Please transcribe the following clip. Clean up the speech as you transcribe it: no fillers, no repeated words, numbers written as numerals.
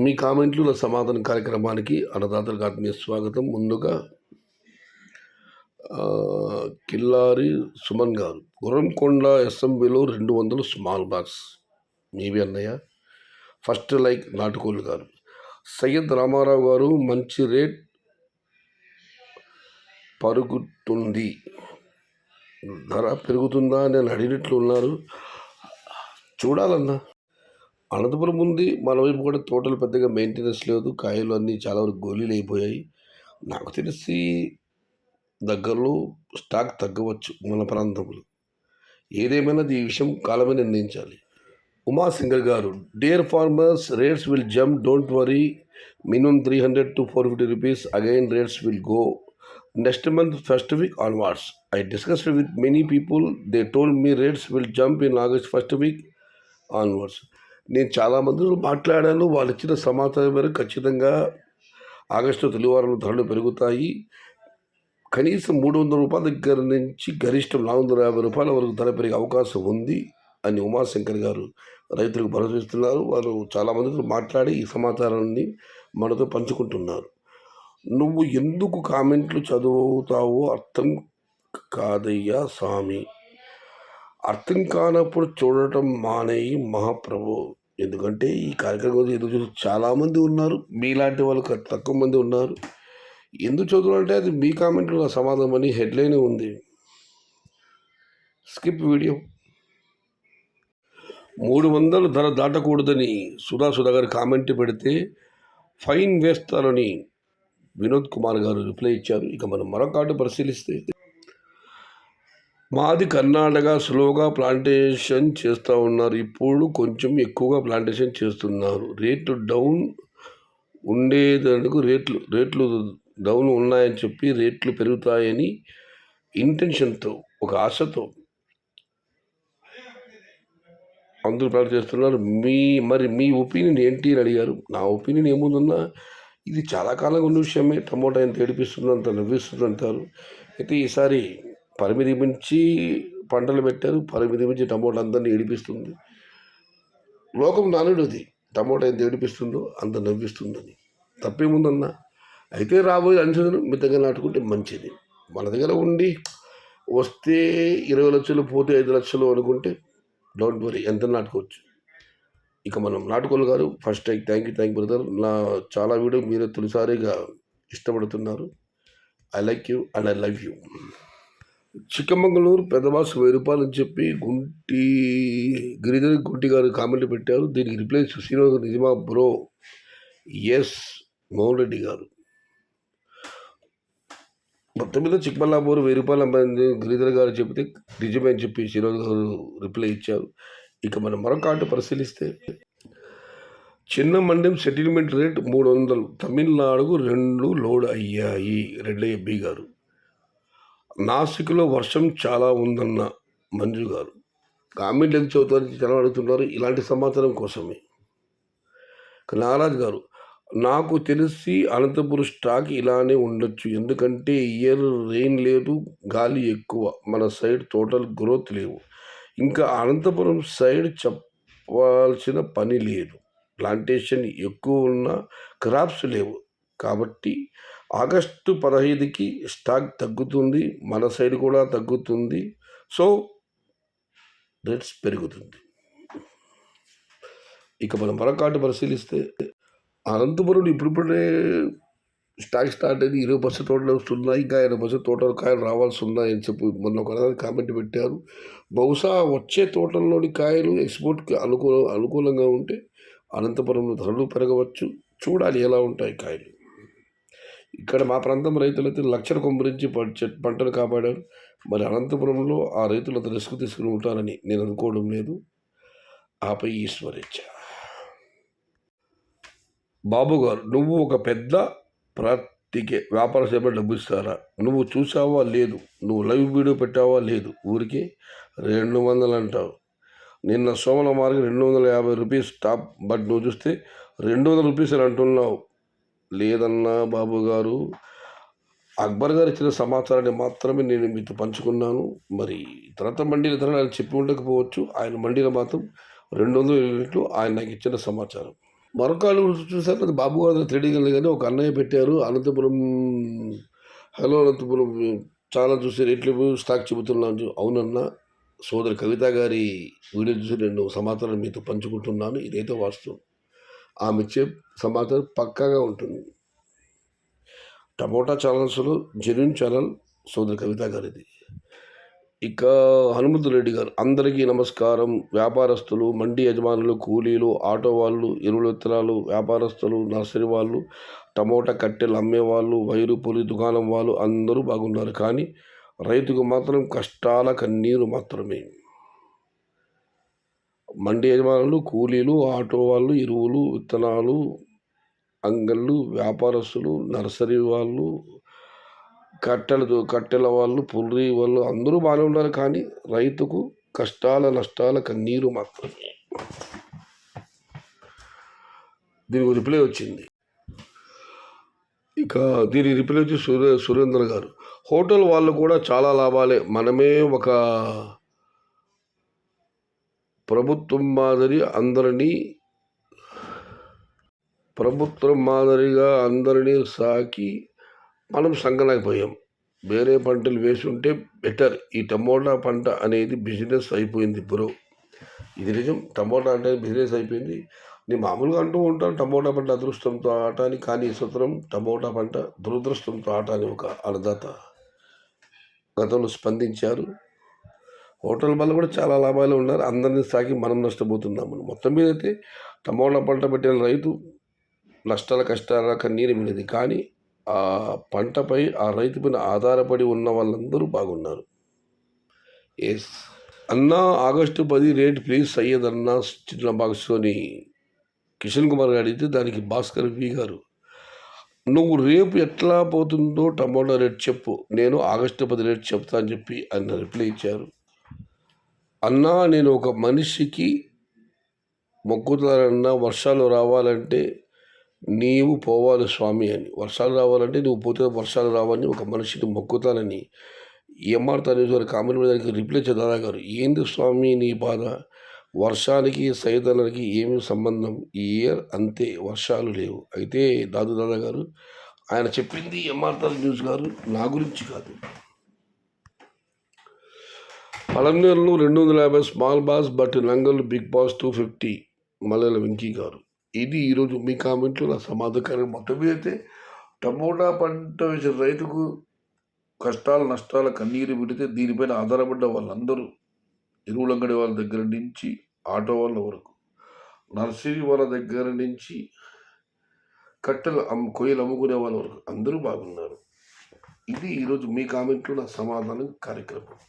మీ కామెంట్లు నా సమాధాన కార్యక్రమానికి అన్నదాతలకు ఆత్మీయ స్వాగతం. ముందుగా కిల్లారి సుమన్ గారు, గుర్రంకొండ ఎస్ఎంబిలో 200 స్మాల్ బాక్స్ మీవి అన్నయ్య. ఫస్ట్ లైక్ నాటుకోళ్ళు గారు. సయ్యద్ రామారావు గారు, మంచి రేట్ పరుగుతుంది, ధర పెరుగుతుందా అని అడిగినట్లు ఉన్నారు. చూడాలన్నా. అనంతపురం ఉంది, మన వైపు కూడా తోటలు పెద్దగా మెయింటెనెన్స్ లేదు, కాయలు అన్నీ చాలా వరకు గోళీలు అయిపోయాయి. నాకు తెలిసి దగ్గరలో స్టాక్ తగ్గవచ్చు మన ప్రాంతంలో. ఏదేమైనా ఈ విషయం కాలమే నిర్ణయించాలి. ఉమాశంకర్ గారు, dear farmers, rates will jump, don't worry, minimum 300 to 450 rupees. Again rates will go next month first week onwards. I discussed with many people, they told me rates will jump in August first week onwards. నేను చాలామందితో మాట్లాడాను. వాళ్ళు ఇచ్చిన సమాచారం మేరకు ఖచ్చితంగా August తొలి వారంలో ధరలు పెరుగుతాయి. కనీసం 300 రూపాయల దగ్గర నుంచి గరిష్టం 450 రూపాయల వరకు ధర పెరిగే అవకాశం ఉంది అని ఉమాశంకర్ గారు రైతులకు భరోసా ఇస్తున్నారు. వాళ్ళు చాలామందితో మాట్లాడి ఈ సమాచారాన్ని మనతో పంచుకుంటున్నారు. నువ్వు ఎందుకు కామెంట్లు చదువుతావో అర్థం కాదయ్యా స్వామి. అర్థం కానప్పుడు చూడటం మానేయి మహాప్రభు. ఎందుకంటే ఈ కార్యక్రమం ఎదురు చూసి చాలామంది ఉన్నారు, మీలాంటి వాళ్ళు తక్కువ మంది ఉన్నారు. ఎందుకు చదువులంటే అది మీ కామెంట్లో నా సమాధానం అని హెడ్లైన్ ఉంది. Skip video. 300 ధర దాటకూడదని సుధా గారు కామెంట్ పెడితే ఫైన్ వేస్తారని వినోద్ కుమార్ గారు రిప్లై ఇచ్చారు. ఇక మనం మరొక కార్డు పరిశీలిస్తే, మాది కర్ణాటక, స్లోగా ప్లాంటేషన్ చేస్తూ ఉన్నారు, ఇప్పుడు కొంచెం ఎక్కువగా ప్లాంటేషన్ చేస్తున్నారు. రేట్లు డౌన్ ఉండేందుకు రేట్లు డౌన్ ఉన్నాయని చెప్పి రేట్లు పెరుగుతాయని ఇంటెన్షన్తో, ఒక ఆశతో అందరూ ప్లాన్ చేస్తున్నారు. మీ ఒపీనియన్ ఏంటి అని అడిగారు. నా ఒపీనియన్ ఏముందన్నా, ఇది చాలా కాలంగా ఉన్న విషయమే. టమోటా ఎంత ఏడిపిస్తుంది, అంత నవ్విస్తుంది అంటారు. అయితే ఈసారి పరిమితి మించి పంటలు పెట్టారు, పరిమితి మించి టమోటా అందరినీ ఏడిపిస్తుంది. లోకం నానుడిది, టమోటా ఎంత ఏడిపిస్తుందో అంత నవ్విస్తుందని. తప్పేముందన్నా. అయితే రాబోయే అంచనాలు మితంగా నాటుకుంటే మంచిది. మన దగ్గర ఉండి వస్తే 20 లక్షలు, పోతే 5 లక్షలు అనుకుంటే డోంట్ వరీ, ఎంత నాటుకోవచ్చు. ఇక మనం నాటుకోలు గారు, ఫస్ట్ థ్యాంక్ యూ బ్రదర్. నా చాలా వీడియో మీరే తొలిసారిగా ఇష్టపడుతున్నారు. I like you and I love you. Chikkamagaluru పెద్దబాస్ 1000 రూపాయలు అని చెప్పి గిరిధర్ గుంటి గారు కామెంట్ పెట్టారు. దీనికి రిప్లై శ్రీనివాస్, నిజమా బ్రో? ఎస్ మోహన్ రెడ్డి గారు. మొత్తం మీద చిక్కమల్లాపూర్ 1000 రూపాయలు అమ్మాయి గిరిధర్ గారు చెబితే నిజమే అని చెప్పి శ్రీనివాస్ గారు రిప్లై ఇచ్చారు. ఇక మనం మరొక ఆట పరిశీలిస్తే, చిన్న మండ్యం సెటిల్మెంట్ రేట్ 300, తమిళనాడుకు 2 లోడ్ అయ్యాయి. రెడ్డయ్య బి గారు. నాసిక్లో వర్షం చాలా ఉందన్న మంజు గారు. కామెంట్లు ఎందుకు చదువుతారని చాలా అడుగుతున్నారు. ఇలాంటి సమాచారం కోసమే. నారాజ్ గారు, నాకు తెలిసి అనంతపురం స్టాక్ ఇలానే ఉండొచ్చు, ఎందుకంటే ఇయర్ రెయిన్ లేదు, గాలి ఎక్కువ, మన సైడ్ టోటల్ గ్రోత్ లేవు. ఇంకా అనంతపురం సైడ్ చెప్పాల్సిన పని లేదు, ప్లాంటేషన్ ఎక్కువ ఉన్న క్రాప్స్ లేవు. కాబట్టి ఆగస్టు 15కి స్టాక్ తగ్గుతుంది, మన సైడ్ కూడా తగ్గుతుంది. సో రేట్స్ పెరుగుతుంది. ఇక మనం మరొక కార్డు పరిశీలిస్తే, అనంతపురం ఇప్పుడిప్పుడే స్టాక్ స్టార్ట్ అయింది. 20% తోటలు వస్తున్నాయి, ఇంకా 80% తోటలు కాయలు రావాల్సి ఉన్నాయని చెప్పి మొన్న ఒక కామెంట్ పెట్టారు. బహుశా వచ్చే తోటల్లోని కాయలు ఎక్స్పోర్ట్కి అనుకూలంగా ఉంటే అనంతపురంలో ధరలు పెరగవచ్చు. చూడాలి ఎలా ఉంటాయి కాయలు. ఇక్కడ మా ప్రాంతం రైతులైతే లక్షల కొమ్మరించి పంటను కాపాడారు. మరి అనంతపురంలో ఆ రైతులు అంత రిస్క్ తీసుకుని ఉంటారని నేను అనుకోవడం లేదు. ఆపై ఈశ్వరేచ్ఛ. బాబు గారు, నువ్వు ఒక పెద్ద వ్యాపార సేప డబ్బు ఇస్తారా? నువ్వు చూసావా? లేదు. నువ్వు లైవ్ వీడియో పెట్టావా? లేదు. ఊరికే 200 అంటావు. నిన్న సోమల మార్గం 250 రూపీస్ టాప్, బట్ నువ్వు చూస్తే 200 రూపీస్ అని అంటున్నావు. లేదన్నా బాబు గారు, అక్బర్ గారు ఇచ్చిన సమాచారాన్ని మాత్రమే నేను మీతో పంచుకున్నాను. మరి తర్వాత మండీల ధర చెప్పి ఉండకపోవచ్చు. ఆయన మండీలో మాత్రం 200 ఆయన నాకు ఇచ్చిన సమాచారం. మరొక చూసారు అది బాబు గారు తెలియగలదు కానీ ఒక అన్నయ్య పెట్టారు అనంతపురం. హలో అనంతపురం చాలా చూసి రేట్లు స్టాక్ చెబుతున్నాను. అవునన్నా సోదరి కవిత గారి వీడియో చూసి నేను సమాచారం మీతో పంచుకుంటున్నాను. ఇదైతే వాస్తవం. ఆమె ఇచ్చే సమాచారం పక్కాగా ఉంటుంది. టమోటా ఛానల్స్లో జెన్యూన్ ఛానల్ సోదరి కవిత గారిది. ఇక హనుమంతురెడ్డి గారు, అందరికీ నమస్కారం. వ్యాపారస్తులు, మండి యజమానులు, కూలీలు, ఆటో వాళ్ళు, ఎరువుల విత్తనాలు వ్యాపారస్తులు, నర్సరీ వాళ్ళు, టమోటా కట్టెలు అమ్మేవాళ్ళు, వైరు పొలి దుకాణం వాళ్ళు అందరూ బాగున్నారు. కానీ రైతుకు మాత్రం కష్టాల కన్నీరు మాత్రమే. మండి యజమానులు, కూలీలు, ఆటో వాళ్ళు, ఎరువులు విత్తనాలు అంగళ్ళు, వ్యాపారస్తులు, నర్సరీ వాళ్ళు, కట్టెల వాళ్ళు, పుల్లి వాళ్ళు అందరూ బాగానే ఉన్నారు. కానీ రైతుకు కష్టాల నష్టాల కన్నీరు మాత్రమే. దీనికి రిప్లై వచ్చింది. ఇక దీని రిప్లై వచ్చి సురేంద్ర గారు, హోటల్ వాళ్ళు కూడా చాలా లాభాలే. మనమే ఒక ప్రభుత్వం మాదిరిగా అందరినీ సాకి మనం సంకనాకపోయాం. వేరే పంటలు వేసి ఉంటే బెటర్. ఈ టమోటా పంట అనేది బిజినెస్ అయిపోయింది బ్రో. ఇది నిజం. టమోటా అంటే బిజినెస్ అయిపోయింది. నేను మామూలుగా అంటూ ఉంటాను టమోటా పంట అదృష్టంతో ఆట అని. కానీ ఈ సూత్రం టమోటా పంట దురదృష్టంతో ఆట అని ఒక అన్నదాత గతంలో స్పందించారు. హోటల్ వల్ల కూడా చాలా లాభాలు ఉన్నారు. అందరినీ సాకి మనం నష్టపోతున్నాము. మొత్తం మీద అయితే టమోటా పంట పెట్టిన రైతు కష్టాల కన్నీరు మిగిలింది. కానీ ఆ పంటపై ఆ రైతు పైన ఆధారపడి ఉన్న వాళ్ళందరూ బాగున్నారు. ఎస్ అన్నా ఆగస్టు 10 రేట్ ప్లీజ్ సయ్యద్ అన్నా చిన్న బాక్స్లోని కిషన్ కుమార్ గారు అడిగితే దానికి భాస్కర్ వి గారు, నువ్వు రేపు ఎట్లా పోతుందో టమోటా రేట్ చెప్పు, నేను ఆగస్టు 10 రేట్ చెప్తా అని చెప్పి ఆయన రిప్లై ఇచ్చారు. అన్నా నేను ఒక మనిషికి మొక్కుతానన్నా వర్షాలు రావాలంటే నీవు పోవాలి స్వామి అని. వర్షాలు రావాలంటే నువ్వు పోతే వర్షాలు రావని ఒక మనిషిని మొక్కుతానని ఎంఆర్ తనేశ్వరి కామెంట్ మీద దానికి రిప్లై దాదా గారు, ఏంది స్వామి నీ బాధ, వర్షానికి సైతానికి ఏమి సంబంధం, ఈ ఇయర్ అంతే వర్షాలు లేవు. అయితే దాదా గారు ఆయన చెప్పింది ఎంఆర్ న్యూస్ గారు, నా గురించి కాదు. పలమనేరులో 250 స్మాల్ బాస్ బట్ నంగల్ బిగ్ బాస్ 250 మల్లెల వెంకీ గారు. ఇది ఈరోజు మీ కామెంట్లో నా సమాధానం. మొత్తం మీద అయితే టమోటా పంట వేసిన రైతుకు కష్టాలు నష్టాల కన్నీరు విడితే దీనిపైన ఆధారపడ్డ వాళ్ళందరూ ఎరువులంగడి వాళ్ళ దగ్గర నుంచి ఆటో వాళ్ళ వరకు, నర్సరీ వాళ్ళ దగ్గర నుంచి కొయ్యలు అమ్ముకునే వాళ్ళ వరకు అందరూ బాగున్నారు. ఇది ఈరోజు మీ కామెంట్లో నా సమాధానం కార్యక్రమం.